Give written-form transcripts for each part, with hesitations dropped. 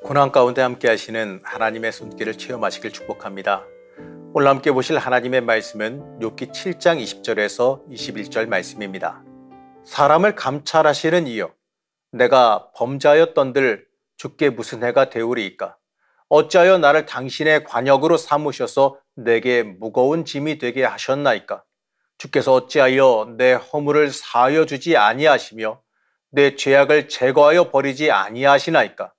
고난 가운데 함께 하시는 하나님의 손길을 체험하시길 축복합니다. 오늘 함께 보실 하나님의 말씀은 욥기 7장 20절에서 21절 말씀입니다. 사람을 감찰하시는 이여, 내가 범죄하였던들 주께 무슨 해가 되오리이까? 어찌하여 나를 당신의 관역으로 삼으셔서 내게 무거운 짐이 되게 하셨나이까? 주께서 어찌하여 내 허물을 사하여 주지 아니하시며 내 죄악을 제거하여 버리지 아니하시나이까?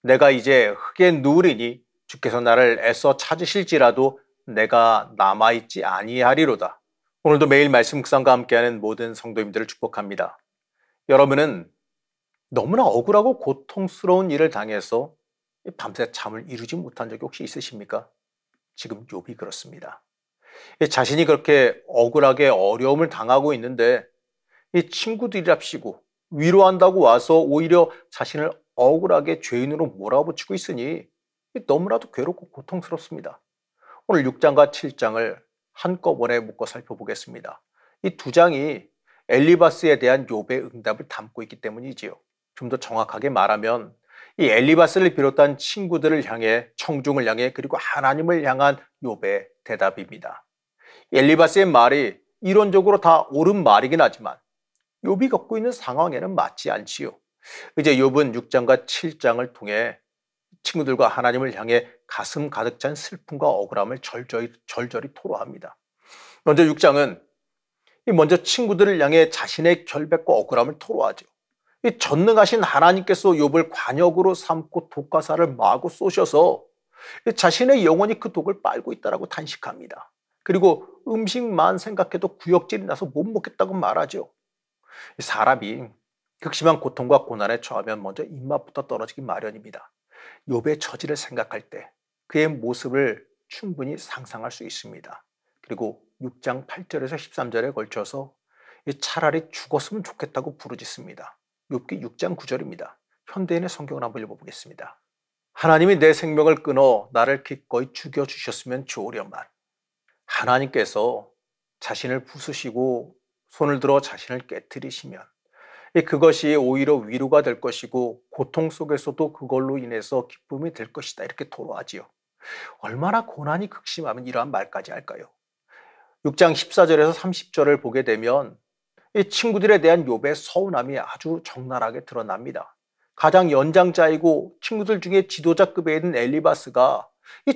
내가 이제 흙에 누우리니 주께서 나를 애써 찾으실지라도 내가 남아있지 아니하리로다. 오늘도 매일 말씀 묵상과 함께하는 모든 성도님들을 축복합니다. 여러분은 너무나 억울하고 고통스러운 일을 당해서 밤새 잠을 이루지 못한 적이 혹시 있으십니까? 지금 욥이 그렇습니다. 자신이 그렇게 억울하게 어려움을 당하고 있는데 이 친구들이랍시고 위로한다고 와서 오히려 자신을 억울하게 죄인으로 몰아붙이고 있으니 너무나도 괴롭고 고통스럽습니다. 오늘 6장과 7장을 한꺼번에 묶어 살펴보겠습니다. 이 두 장이 엘리바스에 대한 욥의 응답을 담고 있기 때문이지요. 좀 더 정확하게 말하면 이 엘리바스를 비롯한 친구들을 향해, 청중을 향해, 그리고 하나님을 향한 욥의 대답입니다. 엘리바스의 말이 이론적으로 다 옳은 말이긴 하지만 욥이 겪고 있는 상황에는 맞지 않지요. 이제 욥은 6장과 7장을 통해 친구들과 하나님을 향해 가슴 가득 찬 슬픔과 억울함을 절절히 토로합니다. 먼저 6장은 먼저 친구들을 향해 자신의 결백과 억울함을 토로하죠. 이 전능하신 하나님께서 욥을 관역으로 삼고 독가사를 마구 쏘셔서 자신의 영혼이 그 독을 빨고 있다라고 탄식합니다. 그리고 음식만 생각해도 구역질이 나서 못 먹겠다고 말하죠. 사람이 극심한 고통과 고난에 처하면 먼저 입맛부터 떨어지기 마련입니다. 욥의 처지를 생각할 때 그의 모습을 충분히 상상할 수 있습니다. 그리고 6장 8절에서 13절에 걸쳐서 차라리 죽었으면 좋겠다고 부르짖습니다. 욥기 6장 9절입니다. 현대인의 성경을 한번 읽어보겠습니다. 하나님이 내 생명을 끊어 나를 기꺼이 죽여주셨으면 좋으련만. 하나님께서 자신을 부수시고 손을 들어 자신을 깨트리시면 그것이 오히려 위로가 될 것이고 고통 속에서도 그걸로 인해서 기쁨이 될 것이다, 이렇게 토로하지요. 얼마나 고난이 극심하면 이러한 말까지 할까요? 6장 14절에서 30절을 보게 되면 이 친구들에 대한 욥의 서운함이 아주 적나라하게 드러납니다. 가장 연장자이고 친구들 중에 지도자급에 있는 엘리바스가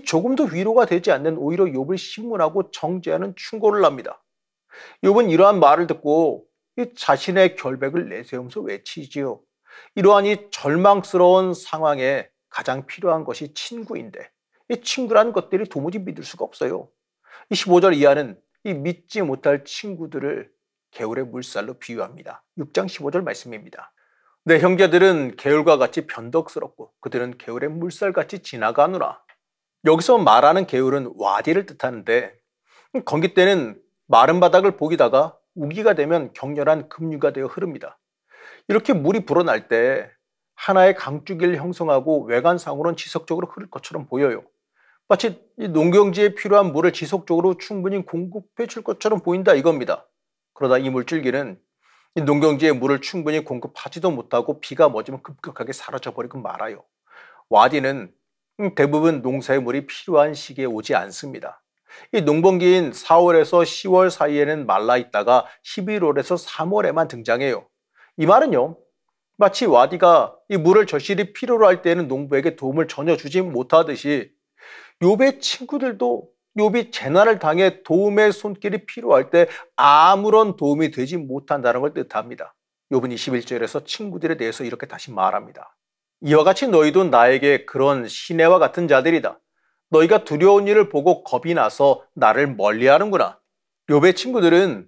조금도 위로가 되지 않는 오히려 욥을 신문하고 정죄하는 충고를 합니다. 욥은 이러한 말을 듣고 자신의 결백을 내세우면서 외치지요. 이러한 이 절망스러운 상황에 가장 필요한 것이 친구인데 이 친구라는 것들이 도무지 믿을 수가 없어요. 15절 이하는 이 믿지 못할 친구들을 개울의 물살로 비유합니다. 6장 15절 말씀입니다. 내 형제들은 개울과 같이 변덕스럽고 그들은 개울의 물살같이 지나가노라. 여기서 말하는 개울은 와디를 뜻하는데 건기 때는 마른 바닥을 보기다가 우기가 되면 격렬한 급류가 되어 흐릅니다. 이렇게 물이 불어날 때 하나의 강줄기를 형성하고 외관상으로는 지속적으로 흐를 것처럼 보여요. 마치 이 농경지에 필요한 물을 지속적으로 충분히 공급해 줄 것처럼 보인다 이겁니다. 그러다 이 물줄기는 이 농경지에 물을 충분히 공급하지도 못하고 비가 멎으면 급격하게 사라져버리고 말아요. 와디는 대부분 농사의 물이 필요한 시기에 오지 않습니다. 이 농번기인 4월에서 10월 사이에는 말라 있다가 11월에서 3월에만 등장해요. 이 말은요, 마치 와디가 이 물을 절실히 필요로 할 때에는 농부에게 도움을 전혀 주지 못하듯이 욥의 친구들도 욥이 재난을 당해 도움의 손길이 필요할 때 아무런 도움이 되지 못한다는 걸 뜻합니다. 욥은 21절에서 친구들에 대해서 이렇게 다시 말합니다. 이와 같이 너희도 나에게 그런 시내와 같은 자들이다. 너희가 두려운 일을 보고 겁이 나서 나를 멀리하는구나. 욥의 친구들은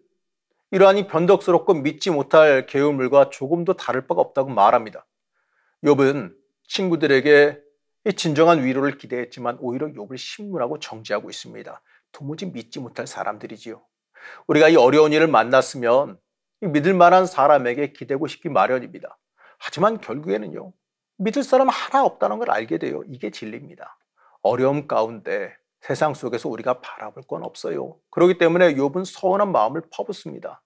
이러한 변덕스럽고 믿지 못할 개울물과 조금도 다를 바가 없다고 말합니다. 욥은 친구들에게 진정한 위로를 기대했지만 오히려 욥을 신문하고 정죄하고 있습니다. 도무지 믿지 못할 사람들이지요. 우리가 이 어려운 일을 만났으면 믿을 만한 사람에게 기대고 싶기 마련입니다. 하지만 결국에는요, 믿을 사람 하나 없다는 걸 알게 돼요. 이게 진리입니다. 어려움 가운데 세상 속에서 우리가 바라볼 건 없어요. 그렇기 때문에 욥은 서운한 마음을 퍼붓습니다.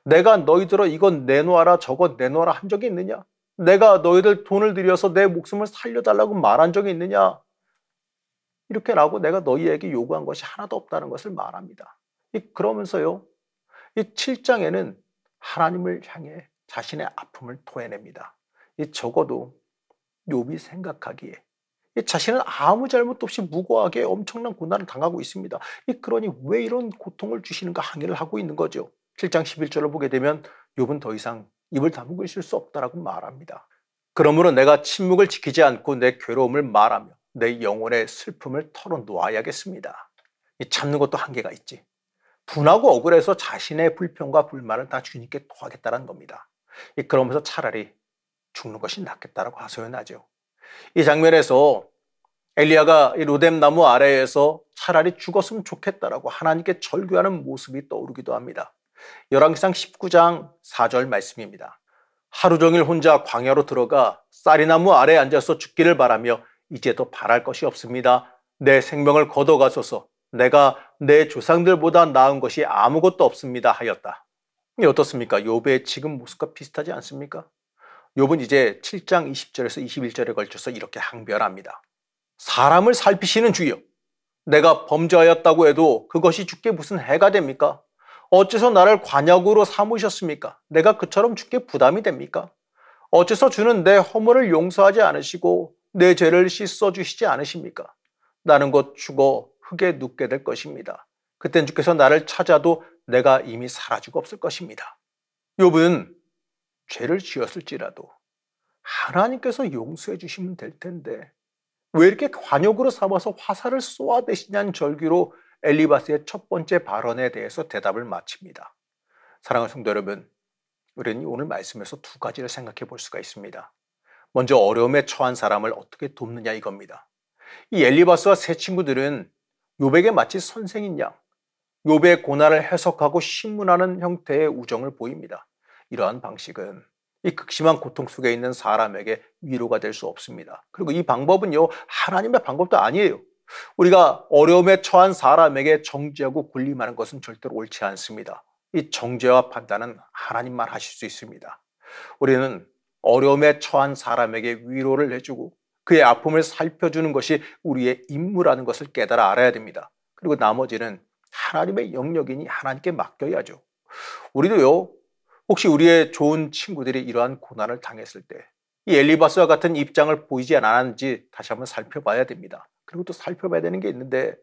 내가 너희들어 이건 내놓아라 저것 내놓아라 한 적이 있느냐? 내가 너희들 돈을 들여서 내 목숨을 살려달라고 말한 적이 있느냐? 이렇게 라고 내가 너희에게 요구한 것이 하나도 없다는 것을 말합니다. 그러면서요, 이 7장에는 하나님을 향해 자신의 아픔을 토해냅니다. 적어도 욥이 생각하기에 자신은 아무 잘못도 없이 무고하게 엄청난 고난을 당하고 있습니다. 그러니 왜 이런 고통을 주시는가 항의를 하고 있는 거죠. 7장 11절을 보게 되면 욥은 더 이상 입을 다물고 있을 수 없다라고 말합니다. 그러므로 내가 침묵을 지키지 않고 내 괴로움을 말하며 내 영혼의 슬픔을 털어놓아야겠습니다. 참는 것도 한계가 있지. 분하고 억울해서 자신의 불평과 불만을 다 주님께 토하겠다는 겁니다. 그러면서 차라리 죽는 것이 낫겠다라고 하소연하죠. 이 장면에서 엘리야가 이 로뎀 나무 아래에서 차라리 죽었으면 좋겠다라고 하나님께 절규하는 모습이 떠오르기도 합니다. 열왕기상 19장 4절 말씀입니다. 하루 종일 혼자 광야로 들어가 쌀이나무 아래에 앉아서 죽기를 바라며 이제 더 바랄 것이 없습니다. 내 생명을 걷어가소서. 내가 내 조상들보다 나은 것이 아무것도 없습니다 하였다. 어떻습니까? 욥의 지금 모습과 비슷하지 않습니까? 욥은 이제 7장 20절에서 21절에 걸쳐서 이렇게 항변합니다. 사람을 살피시는 주여, 내가 범죄하였다고 해도 그것이 주께 무슨 해가 됩니까? 어째서 나를 관역으로 삼으셨습니까? 내가 그처럼 주께 부담이 됩니까? 어째서 주는 내 허물을 용서하지 않으시고 내 죄를 씻어주시지 않으십니까? 나는 곧 죽어 흙에 눕게 될 것입니다. 그땐 주께서 나를 찾아도 내가 이미 사라지고 없을 것입니다. 욥은 죄를 지었을지라도 하나님께서 용서해 주시면 될 텐데 왜 이렇게 관역으로 삼아서 화살을 쏘아대시냐는 절규로 엘리바스의 첫 번째 발언에 대해서 대답을 마칩니다. 사랑하는 성도 여러분, 우리는 오늘 말씀에서 두 가지를 생각해 볼 수가 있습니다. 먼저 어려움에 처한 사람을 어떻게 돕느냐 이겁니다. 이 엘리바스와 세 친구들은 욥에게 마치 선생인 양, 욥의 고난을 해석하고 신문하는 형태의 우정을 보입니다. 이러한 방식은 이 극심한 고통 속에 있는 사람에게 위로가 될 수 없습니다. 그리고 이 방법은요, 하나님의 방법도 아니에요. 우리가 어려움에 처한 사람에게 정죄하고 군림하는 것은 절대로 옳지 않습니다. 이 정죄와 판단은 하나님만 하실 수 있습니다. 우리는 어려움에 처한 사람에게 위로를 해주고 그의 아픔을 살펴주는 것이 우리의 임무라는 것을 깨달아 알아야 됩니다. 그리고 나머지는 하나님의 영역이니 하나님께 맡겨야죠. 우리도요, 혹시 우리의 좋은 친구들이 이러한 고난을 당했을 때 이 엘리바스와 같은 입장을 보이지 않았는지 다시 한번 살펴봐야 됩니다. 그리고 또 살펴봐야 되는 게 있는데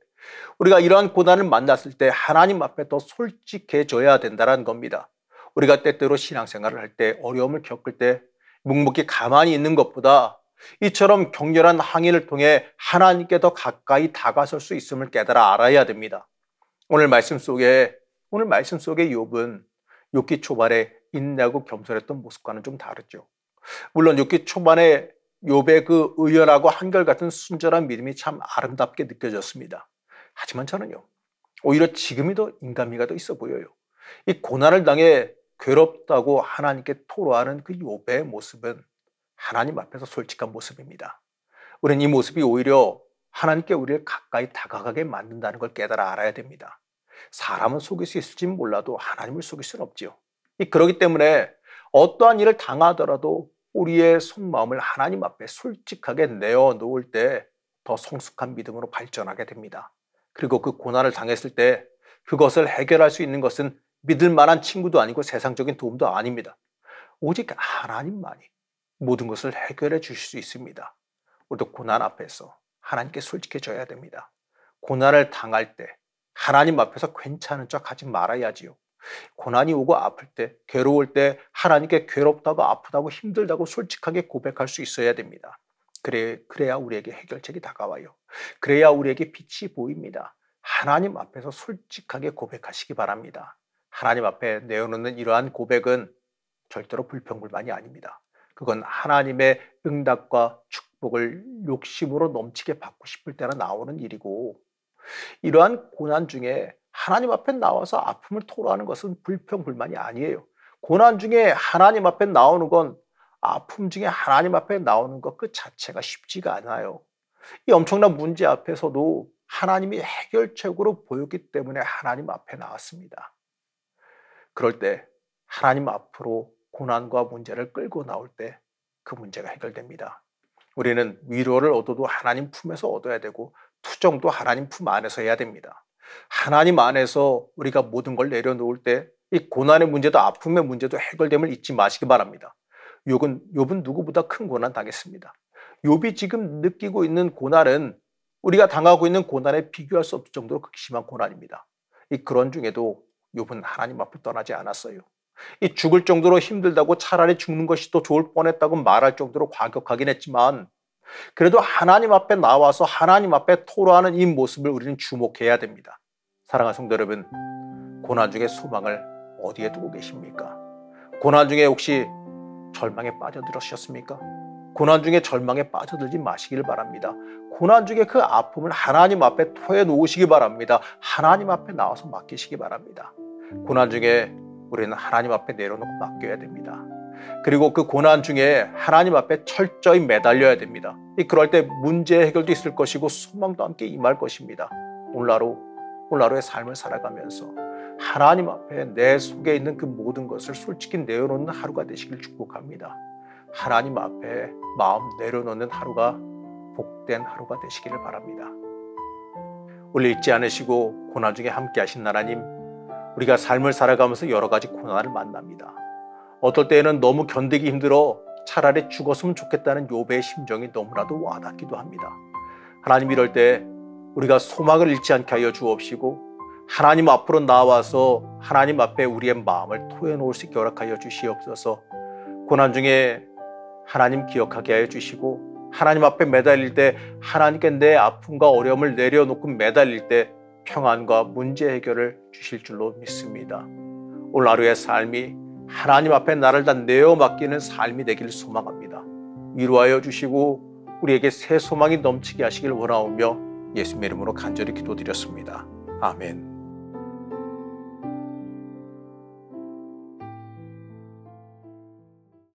우리가 이러한 고난을 만났을 때 하나님 앞에 더 솔직해져야 된다는 겁니다. 우리가 때때로 신앙생활을 할 때 어려움을 겪을 때 묵묵히 가만히 있는 것보다 이처럼 격렬한 항의를 통해 하나님께 더 가까이 다가설 수 있음을 깨달아 알아야 됩니다. 오늘 말씀 속에 욥은 욥기 초반에 인내하고 겸손했던 모습과는 좀 다르죠. 물론 욥기 초반에 욥의 그 의연하고 한결같은 순전한 믿음이 참 아름답게 느껴졌습니다. 하지만 저는요, 오히려 지금이 더 인간미가 더 있어 보여요. 이 고난을 당해 괴롭다고 하나님께 토로하는 그 욥의 모습은 하나님 앞에서 솔직한 모습입니다. 우리는 이 모습이 오히려 하나님께 우리를 가까이 다가가게 만든다는 걸 깨달아 알아야 됩니다. 사람은 속일 수 있을지는 몰라도 하나님을 속일 수는 없지요. 그렇기 때문에 어떠한 일을 당하더라도 우리의 속마음을 하나님 앞에 솔직하게 내어놓을 때 더 성숙한 믿음으로 발전하게 됩니다. 그리고 그 고난을 당했을 때 그것을 해결할 수 있는 것은 믿을 만한 친구도 아니고 세상적인 도움도 아닙니다. 오직 하나님만이 모든 것을 해결해 주실 수 있습니다. 우리도 고난 앞에서 하나님께 솔직해져야 됩니다. 고난을 당할 때 하나님 앞에서 괜찮은 척 하지 말아야지요. 고난이 오고 아플 때, 괴로울 때 하나님께 괴롭다고 아프다고 힘들다고 솔직하게 고백할 수 있어야 됩니다. 그래야 우리에게 해결책이 다가와요. 그래야 우리에게 빛이 보입니다. 하나님 앞에서 솔직하게 고백하시기 바랍니다. 하나님 앞에 내어놓는 이러한 고백은 절대로 불평불만이 아닙니다. 그건 하나님의 응답과 축복을 욕심으로 넘치게 받고 싶을 때나 나오는 일이고, 이러한 고난 중에 하나님 앞에 나와서 아픔을 토로하는 것은 불평불만이 아니에요. 고난 중에 하나님 앞에 나오는 건, 아픔 중에 하나님 앞에 나오는 것 그 자체가 쉽지가 않아요. 이 엄청난 문제 앞에서도 하나님이 해결책으로 보였기 때문에 하나님 앞에 나왔습니다. 그럴 때 하나님 앞으로 고난과 문제를 끌고 나올 때 그 문제가 해결됩니다. 우리는 위로를 얻어도 하나님 품에서 얻어야 되고 투정도 하나님 품 안에서 해야 됩니다. 하나님 안에서 우리가 모든 걸 내려놓을 때 이 고난의 문제도 아픔의 문제도 해결됨을 잊지 마시기 바랍니다. 욥은 누구보다 큰 고난 당했습니다. 욥이 지금 느끼고 있는 고난은 우리가 당하고 있는 고난에 비교할 수 없을 정도로 극심한 고난입니다. 그런 중에도 욥은 하나님 앞을 떠나지 않았어요. 이 죽을 정도로 힘들다고 차라리 죽는 것이 더 좋을 뻔했다고 말할 정도로 과격하긴 했지만 그래도 하나님 앞에 나와서 하나님 앞에 토로하는 이 모습을 우리는 주목해야 됩니다. 사랑하는 성도 여러분, 고난 중에 소망을 어디에 두고 계십니까? 고난 중에 혹시 절망에 빠져들으셨습니까? 고난 중에 절망에 빠져들지 마시길 바랍니다. 고난 중에 그 아픔을 하나님 앞에 토해 놓으시기 바랍니다. 하나님 앞에 나와서 맡기시기 바랍니다. 고난 중에 우리는 하나님 앞에 내려놓고 맡겨야 됩니다. 그리고 그 고난 중에 하나님 앞에 철저히 매달려야 됩니다. 그럴 때 문제 해결도 있을 것이고 소망도 함께 임할 것입니다. 오늘하루의 삶을 살아가면서 하나님 앞에 내 속에 있는 그 모든 것을 솔직히 내어놓는 하루가 되시길 축복합니다. 하나님 앞에 마음 내려놓는 하루가 복된 하루가 되시기를 바랍니다. 우리 잊지 않으시고 고난 중에 함께 하신 하나님, 우리가 삶을 살아가면서 여러 가지 고난을 만납니다. 어떨 때에는 너무 견디기 힘들어 차라리 죽었으면 좋겠다는 욥의 심정이 너무나도 와닿기도 합니다. 하나님, 이럴 때 우리가 소망을 잃지 않게 하여 주옵시고 하나님 앞으로 나와서 하나님 앞에 우리의 마음을 토해놓을 수 있게 허락하여 주시옵소서. 고난 중에 하나님 기억하게 하여 주시고 하나님 앞에 매달릴 때 하나님께 내 아픔과 어려움을 내려놓고 매달릴 때 평안과 문제 해결을 주실 줄로 믿습니다. 오늘 하루의 삶이 하나님 앞에 나를 다 내어 맡기는 삶이 되기를 소망합니다. 위로하여 주시고 우리에게 새 소망이 넘치게 하시길 원하오며 예수님의 이름으로 간절히 기도드렸습니다. 아멘.